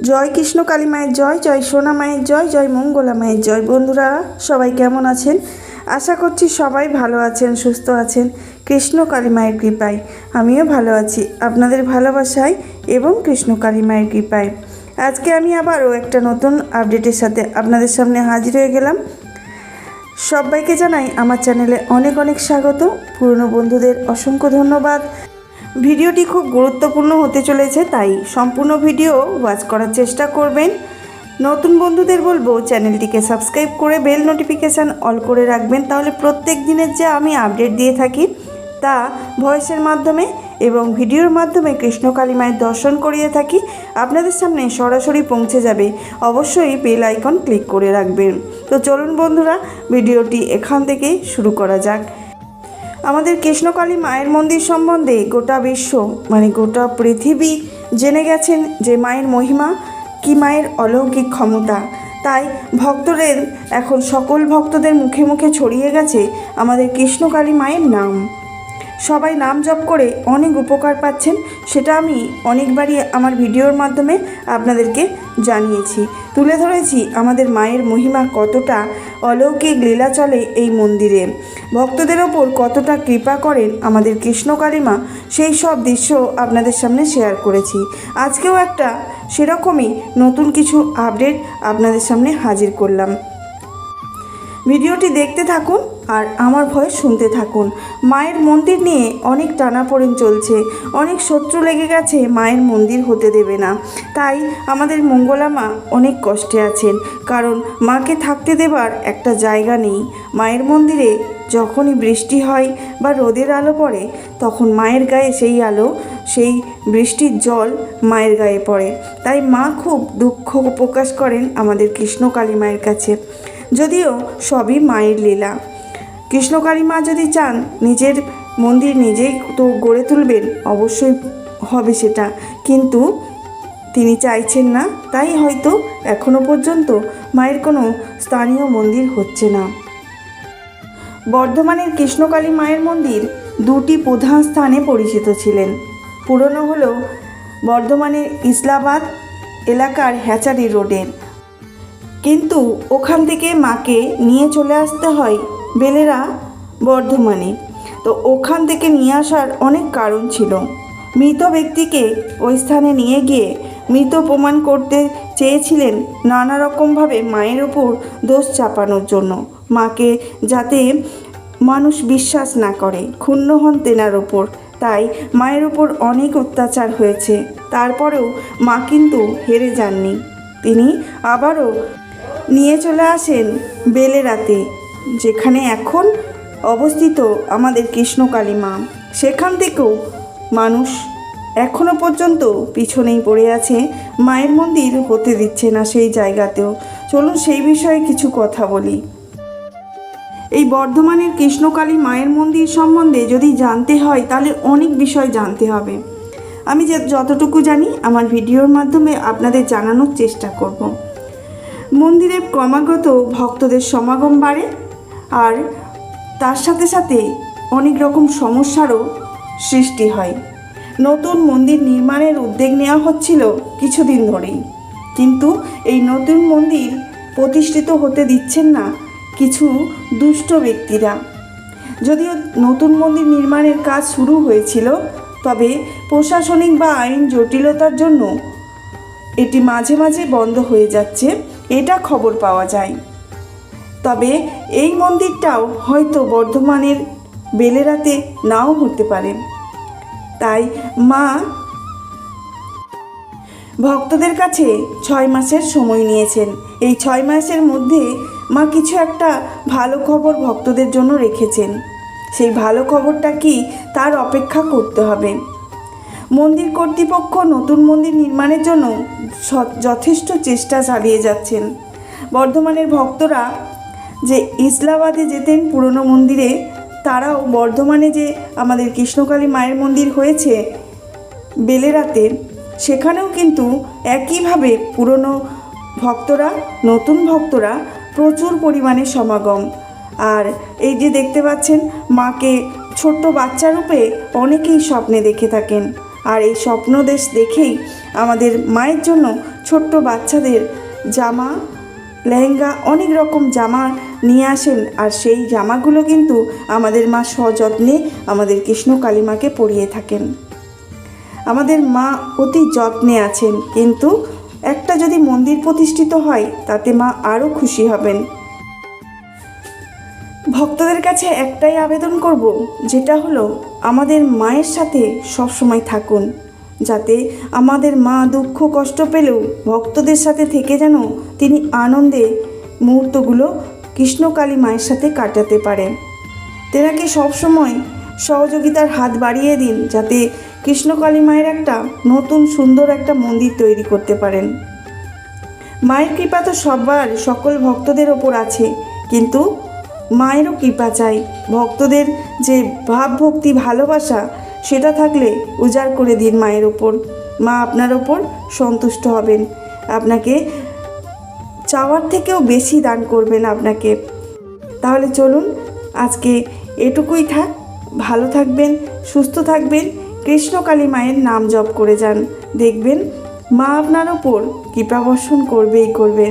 জয় কৃষ্ণ কালী মায়ের জয়, জয় সোনা মায়ের জয়, জয় মঙ্গলা মায়ের জয়। বন্ধুরা সবাই কেমন আছেন? আশা করছি সবাই ভালো আছেন, সুস্থ আছেন। কৃষ্ণ কালী মায়ের কৃপায় আমিও ভালো আছি, আপনাদের ভালোবাসায় এবং কৃষ্ণ কালী মায়ের কৃপায়। আজকে আমি আবারও একটা নতুন আপডেটের সাথে আপনাদের সামনে হাজির হয়ে গেলাম। সবাইকে জানাই আমার চ্যানেলে অনেক অনেক স্বাগত। পুরনো বন্ধুদের অসংখ্য ধন্যবাদ। ভিডিওটি খুব গুরুত্বপূর্ণ হতে চলেছে, তাই সম্পূর্ণ ভিডিও ওয়াচ করার চেষ্টা করবেন। নতুন বন্ধুদের বলবো চ্যানেলটিকে সাবস্ক্রাইব করে বেল নোটিফিকেশান অল করে রাখবেন, তাহলে প্রত্যেক দিনের যে আমি আপডেট দিয়ে থাকি তা ভয়েসের মাধ্যমে এবং ভিডিওর মাধ্যমে কৃষ্ণ কালী মায়ের দর্শন করিয়ে থাকি, আপনাদের সামনে সরাসরি পৌঁছে যাবে। অবশ্যই বেল আইকন ক্লিক করে রাখবেন। তো চলুন বন্ধুরা, ভিডিওটি এখান থেকেই শুরু করা যাক। আমাদের কৃষ্ণকালী মায়ের মন্দির সম্বন্ধে গোটা বিশ্ব গোটা পৃথিবী জেনে গেছেন যে মায়ের মহিমা কি, মায়ের অলৌকিক ক্ষমতা। তাই ভক্তদের এখন সকল ভক্তদের মুখে মুখে ছড়িয়ে গেছে আমাদের কৃষ্ণকালী মায়ের নাম। সবাই নাম জপ করে অনেক উপকার পাচ্ছেন, সেটা আমি অনেকবারই আমার ভিডিওর মাধ্যমে আপনাদেরকে জানিয়েছি, তুলে ধরেছি আমাদের মায়ের মহিমা কতটা, অলৌকিক লীলা চলে এই মন্দিরে, ভক্তদের ওপর কতটা কৃপা করেন আমাদের কৃষ্ণকালী মা, সেই সব দৃশ্য আপনাদের সামনে শেয়ার করেছি। আজকেও একটা সেরকমই নতুন কিছু আপডেট আপনাদের সামনে হাজির করলাম। ভিডিওটি দেখতে থাকুন আর আমার ভয়েস শুনতে থাকুন। মায়ের মন্দির নিয়ে অনেক টানাপোড়েন চলছে, অনেক শত্রু লেগে গেছে মায়ের মন্দির হতে দেবে না। তাই আমাদের মঙ্গলা মা অনেক কষ্টে আছেন, কারণ মাকে থাকতে দেবার একটা জায়গা নেই। মায়ের মন্দিরে যখনই বৃষ্টি হয় বা রোদের আলো পড়ে, তখন মায়ের গায়ে সেই আলো, সেই বৃষ্টির জল মায়ের গায়ে পড়ে। তাই মা খুব দুঃখ প্রকাশ করেন আমাদের কৃষ্ণকালী মায়ের কাছে। যদিও সবই মায়ের লীলা, কৃষ্ণকালী মা যদি চান নিজের মন্দির নিজেই তো গড়ে তুলবেন, অবশ্যই হবে সেটা, কিন্তু তিনি চাইছেন না, তাই হয়তো এখনো পর্যন্ত মায়ের কোনো স্থানীয় মন্দির হচ্ছে না। বর্ধমানের কৃষ্ণকালী মায়ের মন্দির দুটি প্রধান স্থানে পরিচিত ছিলেন। পুরনো হলো বর্ধমানের ইসলাবাদ এলাকার হ্যাচারি রোডের, কিন্তু ওখান থেকে মাকে নিয়ে চলে আসতে হয় বেলেরা বর্ধমানে। তো ওখান থেকে নিয়ে আসার অনেক কারণ ছিল। মৃত ব্যক্তিকে ওই স্থানে নিয়ে গিয়ে মৃত প্রমাণ করতে চেয়েছিলেন, নানা রকমভাবে মায়ের ওপর দোষ চাপানোর জন্য, মাকে যাতে মানুষ বিশ্বাস না করে, ক্ষুণ্ণ হন তেনার ওপর। তাই মায়ের ওপর অনেক অত্যাচার হয়েছে, তারপরেও মা কিন্তু হেরে যাননি। তিনি আবারও নিয়ে চলে আসেন বেলেরাতে, যেখানে এখন অবস্থিত আমাদের কৃষ্ণকালী মা। সেখান থেকেও মানুষ এখনও পর্যন্ত পিছনেই পড়ে আছে, মায়ের মন্দির হতে দিচ্ছে না সেই জায়গাতেও। চলুন সেই বিষয়ে কিছু কথা বলি। এই বর্ধমানের কৃষ্ণকালী মায়ের মন্দির সম্বন্ধে যদি জানতে হয় তাহলে অনেক বিষয় জানতে হবে। আমি যতটুকু জানি আমার ভিডিওর মাধ্যমে আপনাদের জানানোর চেষ্টা করব। মন্দিরে ক্রমাগত ভক্তদের সমাগম বাড়ে, আর তার সাথে সাথে অনেক রকম সমস্যারও সৃষ্টি হয়। নতুন মন্দির নির্মাণের উদ্যোগ নেওয়া হচ্ছিল কিছুদিন ধরেই, কিন্তু এই নতুন মন্দির প্রতিষ্ঠিত হতে দিচ্ছেন না কিছু দুষ্ট ব্যক্তিরা। যদিও নতুন মন্দির নির্মাণের কাজ শুরু হয়েছিল, তবে প্রশাসনিক বা আইন জটিলতার জন্য এটি মাঝে মাঝে বন্ধ হয়ে যাচ্ছে, এটা খবর পাওয়া যায়। তবে এই মন্দিরটাও হয়তো বর্ধমানের বেলেরাতে নাও হতে পারে। তাই মা ভক্তদের কাছে 6 মাসের সময় নিয়েছেন। এই 6 মাসের মধ্যে মা কিছু একটা ভালো খবর ভক্তদের জন্য রেখেছেন। সেই ভালো খবরটা কি, তার অপেক্ষা করতে হবে। মন্দির কর্তৃপক্ষ নতুন মন্দির নির্মাণের জন্য যথেষ্ট চেষ্টা চালিয়ে যাচ্ছেন। বর্ধমানের ভক্তরা যে ইসলাবাদে যেতেন পুরনো মন্দিরে, তারাও বর্ধমানে যে আমাদের কৃষ্ণকালী মায়ের মন্দির হয়েছে বেলেরাতে, সেখানেও কিন্তু একইভাবে পুরনো ভক্তরা, নতুন ভক্তরা প্রচুর পরিমাণে সমাগম। আর এই যে দেখতে পাচ্ছেন, মাকে ছোট্ট বাচ্চা রূপে অনেকেই স্বপ্নে দেখে থাকেন, আর এই স্বপ্ন দেখেই আমাদের মায়ের জন্য ছোট্ট বাচ্চাদের জামা, লেহেঙ্গা, অনেক রকম জামা নিয়ে আসেন। আর সেই জামাগুলো কিন্তু আমাদের মা সযত্নে আমাদের কৃষ্ণ কালী মাকে পরিয়ে থাকেন। আমাদের মা অতি যত্নে আছেন, কিন্তু একটা যদি মন্দির প্রতিষ্ঠিত হয় তাতে মা আরও খুশি হবেন। ভক্তদের কাছে একটাই আবেদন করব, যেটা হলো আমাদের মায়ের সাথে সবসময় থাকুন, যাতে আমাদের মা দুঃখ কষ্ট পেলেও ভক্তদের সাথে থেকে যেন তিনি আনন্দে মুহূর্তগুলো কৃষ্ণকালী মায়ের সাথে কাটাতে পারেন। তেনাকে সবসময় সহযোগিতার হাত বাড়িয়ে দিন, যাতে কৃষ্ণকালী মায়ের একটা নতুন সুন্দর একটা মন্দির তৈরি করতে পারেন। মায়ের কৃপা তো সকল ভক্তদের ওপর আছে, কিন্তু মায়েরও কৃপা চাই। ভক্তদের যে ভাবভক্তি ভালোবাসা সেটা থাকলে উজাড় করে দিন মায়ের ওপর। মা আপনার ওপর সন্তুষ্ট হবেন, আপনাকে চাওয়ার থেকেও বেশি দান করবেন আপনাকে। তাহলে চলুন আজকে এটুকুই থাক। ভালো থাকবেন, সুস্থ থাকবেন, কৃষ্ণকালী মায়ের নাম জপ করে যান, দেখবেন মা আপনার ওপর কৃপা বর্ষণ করবেই করবে।